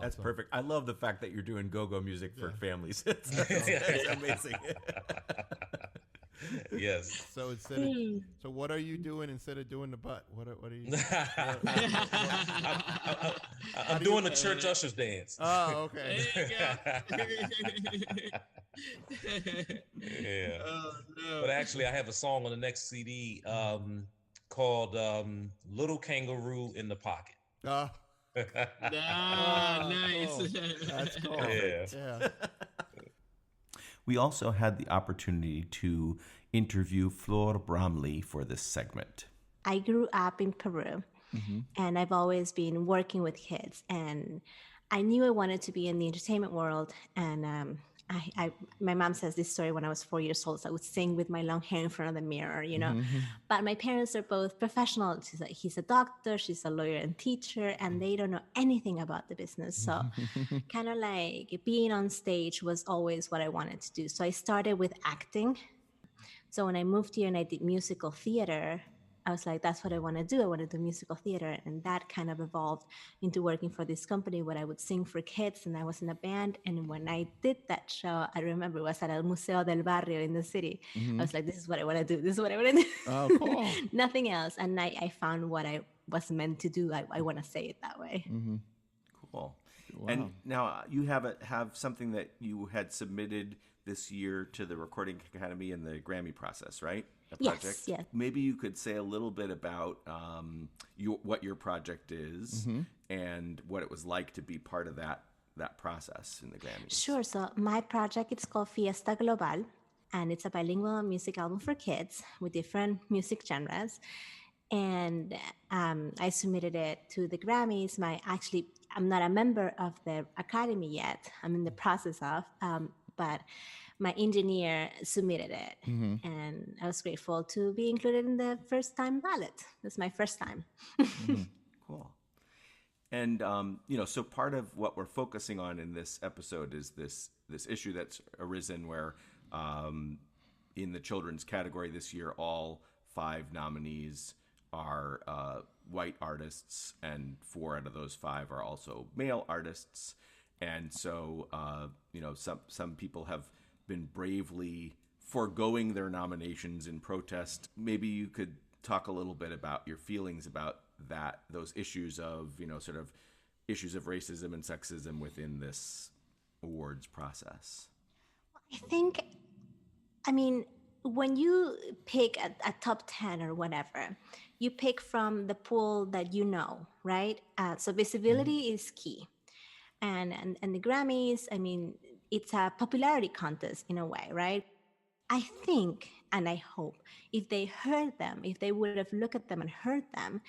That's So- perfect. I love the fact that you're doing go-go music for families. It's amazing. Yes. So instead of, so what are you doing instead of doing the butt? What are you? I'm doing the church ushers dance. Oh, okay. There you go. Yeah. Oh, no. But actually, I have a song on the next CD called Little Kangaroo in the Pocket. Ah, nice. Cool. That's cool. Yeah. Yeah. We also had the opportunity to interview Flor Bromley for this segment. I grew up in Peru, and I've always been working with kids. And I knew I wanted to be in the entertainment world. And my mom says this story when I was 4 years old. So I would sing with my long hair in front of the mirror, you know. But my parents are both professionals. He's a doctor, she's a lawyer and teacher, and they don't know anything about the business. So kind of like being on stage was always what I wanted to do. So I started with acting. So when I moved here and I did musical theater, I was like, that's what I want to do. I want to do musical theater. And that kind of evolved into working for this company where I would sing for kids and I was in a band. And when I did that show, I remember it was at El Museo del Barrio in the city. I was like, this is what I want to do. This is what I want to do. Oh, cool. Nothing else. And I found what I was meant to do. I want to say it that way. Cool. Wow. And now you have something that you had submitted this year to the Recording Academy and the Grammy process, right? A Yes, project. yes. Maybe you could say a little bit about what your project is and what it was like to be part of that process in the Grammys. Sure. So my project is called Fiesta Global, and it's a bilingual music album for kids with different music genres. And I submitted it to the Grammys. I'm not a member of the Academy yet. I'm in the process of, but my engineer submitted it, and I was grateful to be included in the first time ballot. That's my first time. Cool. And so part of what we're focusing on in this episode is this issue that's arisen where in the children's category this year, all 5 nominees are white artists, and 4 out of those 5 are also male artists. And so, some people have been bravely foregoing their nominations in protest. Maybe you could talk a little bit about your feelings about those issues of, sort of issues of racism and sexism within this awards process. I mean, when you pick a top 10 or whatever, you pick from the pool that you know, right? So visibility is key. And the Grammys, I mean, it's a popularity contest in a way, right? I think, and I hope, if they heard them, if they would have looked at them and heard them,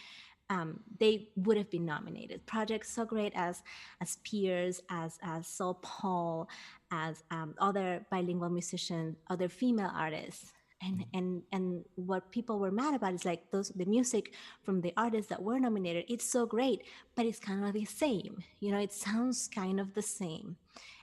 they would have been nominated. Projects so great as Peers, as Saul Paul, as other bilingual musicians, other female artists. And what people were mad about is like the music from the artists that were nominated, it's so great, but it's kind of the same. It sounds kind of the same.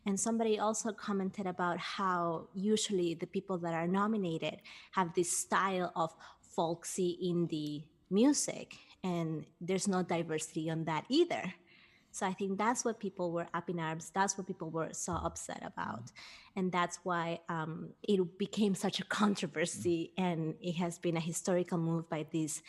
And somebody also commented about how usually the people that are nominated have this style of folksy indie music, and there's no diversity on that either. So I think that's what people were up in arms. That's what people were so upset about. And that's why it became such a controversy. And it has been a historical move by these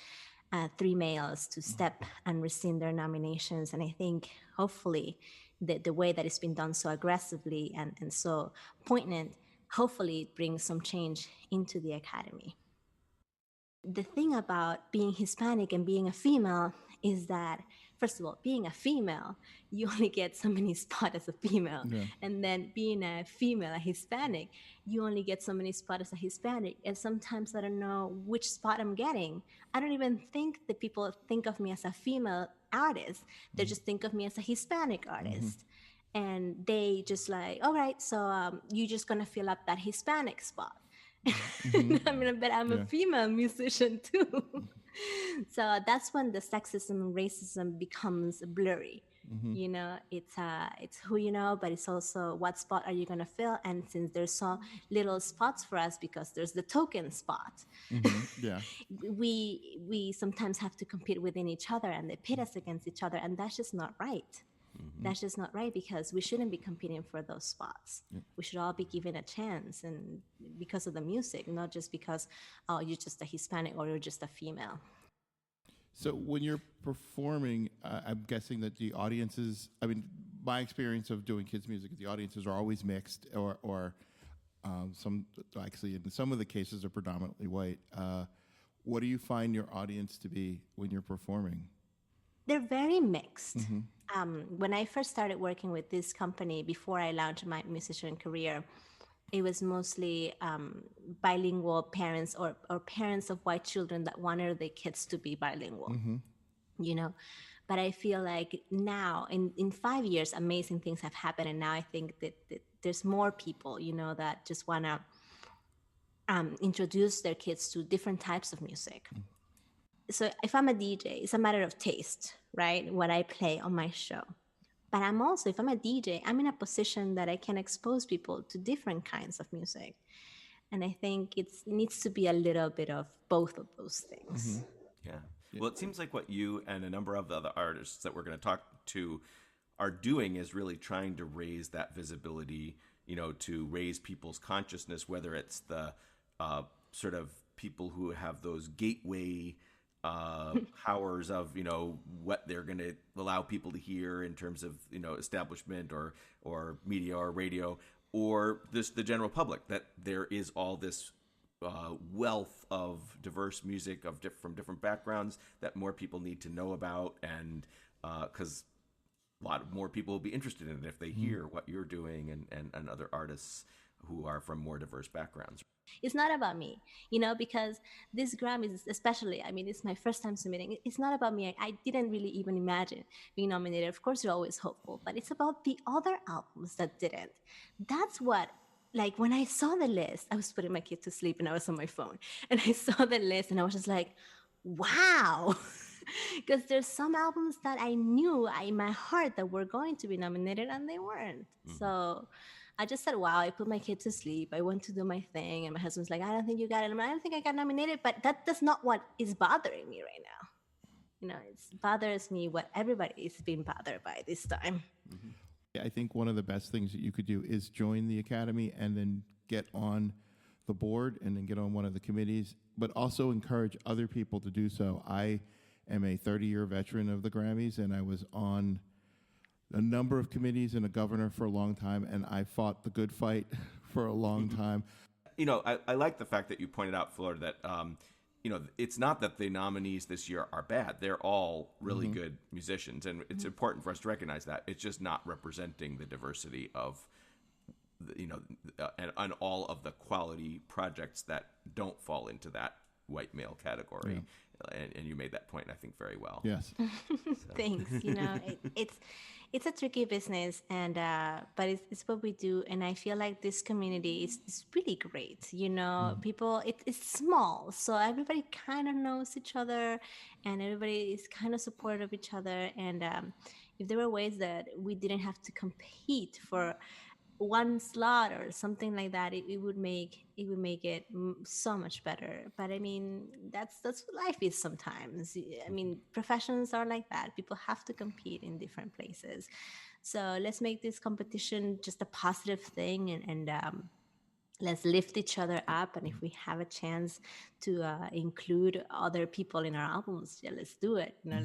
3 males to step and rescind their nominations. And I think hopefully the way that it's been done so aggressively and so poignant, hopefully it brings some change into the Academy. The thing about being Hispanic and being a female is that, first of all, being a female, you only get so many spots as a female. Yeah. And then being a female, a Hispanic, you only get so many spots as a Hispanic. And sometimes I don't know which spot I'm getting. I don't even think that people think of me as a female artist. They just think of me as a Hispanic artist. And they just like, all right, so you're just going to fill up that Hispanic spot. But I'm a female musician too. So that's when the sexism and racism becomes blurry. It's who you know, but it's also what spot are you going to fill. And since there's so little spots for us because there's the token spot, we sometimes have to compete within each other, and they pit us against each other, and that's just not right. That's just not right, because we shouldn't be competing for those spots. We should all be given a chance, and because of the music, not just because, oh, you're just a Hispanic or you're just a female. So when you're performing, I'm guessing that the audiences, I mean, my experience of doing kids music is the audiences are always mixed, or some, actually in some of the cases, are predominantly white. What do you find your audience to be when you're performing? They're very mixed. When I first started working with this company, before I launched my musician career, it was mostly bilingual parents, or parents of white children that wanted their kids to be bilingual, you know. But I feel like now, in 5 years, amazing things have happened. And now I think that there's more people, you know, that just want to introduce their kids to different types of music. So if I'm a DJ, it's a matter of taste, right? What I play on my show. But I'm also, if I'm a DJ, I'm in a position that I can expose people to different kinds of music. And I think it needs to be a little bit of both of those things. Yeah. Well, it seems like what you and a number of the other artists that we're going to talk to are doing is really trying to raise that visibility, you know, to raise people's consciousness, whether it's the sort of people who have those gateway powers of, you know, what they're going to allow people to hear in terms of, you know, establishment or media or radio, or the general public, that there is all this wealth of diverse music from different backgrounds that more people need to know about, and because a lot more people will be interested in it if they hear what you're doing and other artists who are from more diverse backgrounds. It's not about me, you know, because this Grammys, especially, I mean, it's my first time submitting. It's not about me. I didn't really even imagine being nominated. Of course, you're always hopeful, but it's about the other albums that didn't. That's what, like, when I saw the list, I was putting my kid to sleep and I was on my phone, and I saw the list and I was just like, wow. Because there's some albums that I knew in my heart that were going to be nominated and they weren't. So I just said, wow, I put my kid to sleep. I went to do my thing. And my husband's like, I don't think you got it. I don't think I got nominated, but that's not what is bothering me right now. You know, it bothers me what everybody is being bothered by this time. I think one of the best things that you could do is join the Academy and then get on the board and then get on one of the committees, but also encourage other people to do so. I am a 30-year veteran of the Grammys, and I was on a number of committees and a governor for a long time, and I fought the good fight for a long time. You know, I like the fact that you pointed out, Flor, that, you know, it's not that the nominees this year are bad. They're all really good musicians, and it's important for us to recognize that. It's just not representing the diversity of, you know, and all of the quality projects that don't fall into that white male category. And you made that point, I think, very well. Yes. Thanks. You know, it's a tricky business, and but it's what we do, and I feel like this community is really great. You know, people, it's small, so everybody kind of knows each other, and everybody is kind of supportive of each other. And if there were ways that we didn't have to compete for one slot or something like that, it would make it so much better. But I mean, that's what life is sometimes. I mean, professions are like that. People have to compete in different places. So let's make this competition just a positive thing, and let's lift each other up. And if we have a chance to include other people in our albums, yeah, let's do it. You know,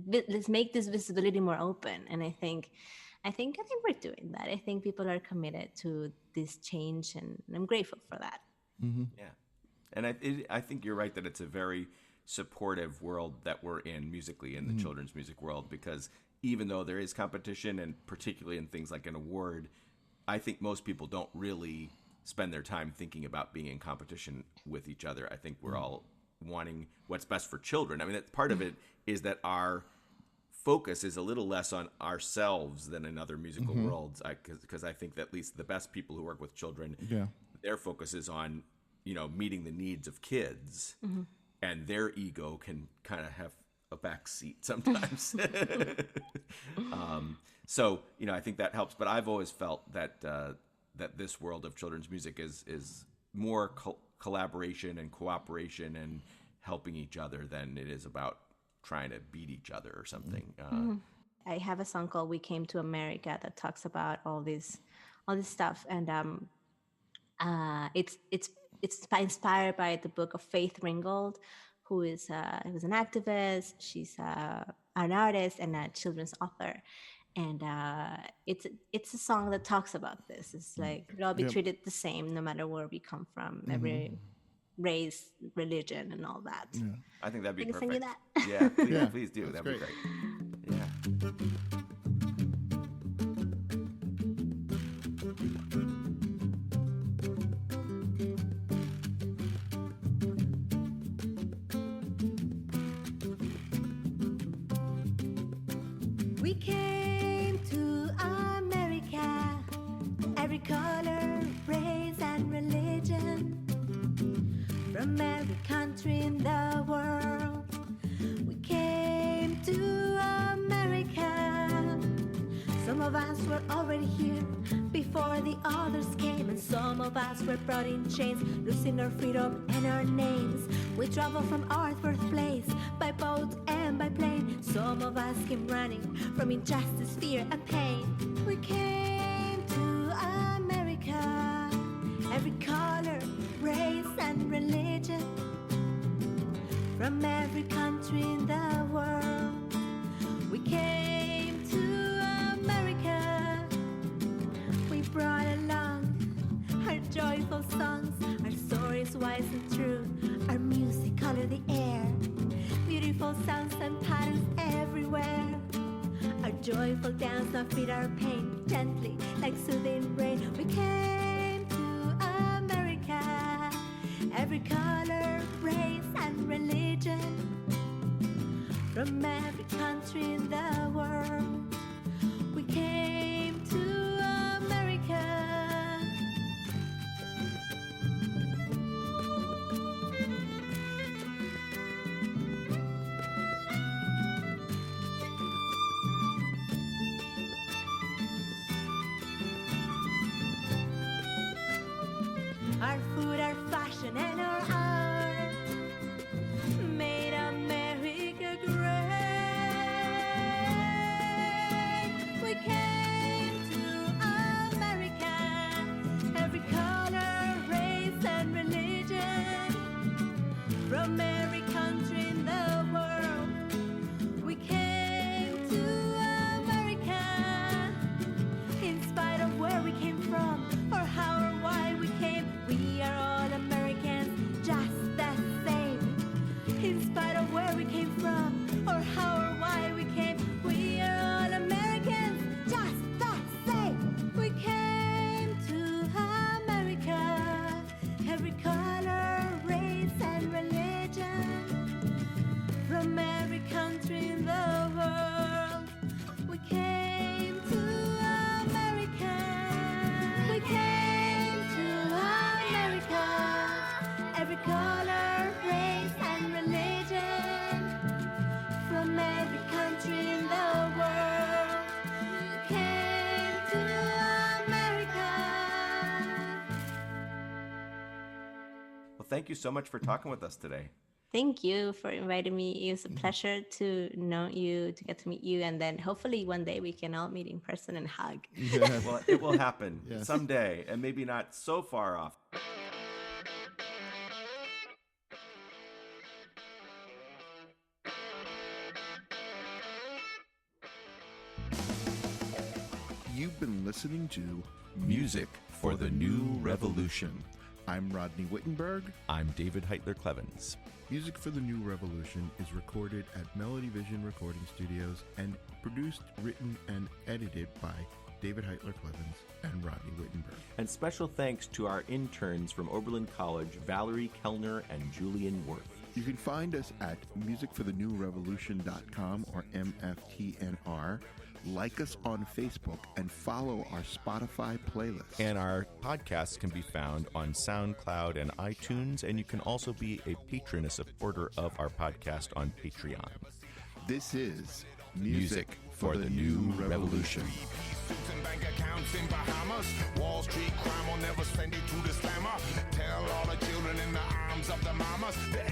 let's make this visibility more open. And I think we're doing that. I think people are committed to this change, and I'm grateful for that. Yeah. And I think you're right that it's a very supportive world that we're in musically, in the children's music world, because even though there is competition, and particularly in things like an award, I think most people don't really spend their time thinking about being in competition with each other. I think we're all wanting what's best for children. I mean, part of it is that our focus is a little less on ourselves than in other musical worlds, because I think that at least the best people who work with children, their focus is on, you know, meeting the needs of kids, and their ego can kind of have a back seat sometimes. So, you know, I think that helps. But I've always felt that that this world of children's music is more collaboration and cooperation and helping each other than it is about trying to beat each other or something. I have a song called "We Came to America" that talks about all this stuff, and it's inspired by the book of Faith Ringgold, who was an activist. She's an artist and a children's author, and it's a song that talks about this. It's like we'll all be treated the same no matter where we come from, every race, religion, and all that. Yeah. I think that'd be Can I perfect. send you that? Yeah, please, Yeah, please do. that's That'd be great. great. Yeah. We came to America, every color, race, and religion, from every country in the world. We came to America. Some of us were already here before the others came, and some of us were brought in chains, losing our freedom and our names. We traveled from our birthplace by boat and by plane. Some of us came running from injustice, fear, and pain. We came to America, every color, race, and religion, from every country in the world. We came to America. We brought along our joyful songs, our stories wise and true, our music colored the air, beautiful sounds and patterns everywhere. Our joyful dance now feed our pain gently like soothing rain. We came to America, every color, race, and religion, from every country in the world. We came to America. Our food, our fashion, and our art made America great. We came to America, every color, race, and religion, from every country in the world. We came to America, in spite of where we came from, or how or why we came. We are all Americans, just the same. In spite of where we came from, or how or why we came, we are all Americans, just the same. We came to America, every color, race, and religion, from every country in the world. We came to America. We came to America, every color, race, and religion, from every country in the world. We came to America. Well, thank you so much for talking with us today. Thank you for inviting me. It was a pleasure to know you, to get to meet you, and then hopefully one day we can all meet in person and hug. Well, it will happen Yes. someday, and maybe not so far off. You've been listening to Music for the New Revolution. I'm Rodney Wittenberg. I'm David Heitler Clevens. Music for the New Revolution is recorded at Melody Vision Recording Studios and produced, written, and edited by David Heitler Clevens and Rodney Wittenberg. And special thanks to our interns from Oberlin College, Valerie Kellner and Julian Worth. You can find us at musicforthenewrevolution.com or MFTNR. Like us on Facebook and follow our Spotify playlist. And our podcasts can be found on SoundCloud and iTunes, and you can also be a patron, a supporter of our podcast on Patreon. This is Music for the New Revolution. Suits and bank accounts in Bahamas. Wall Street crime will never send you to the slammer. Tell all the children in the arms of the mamas. The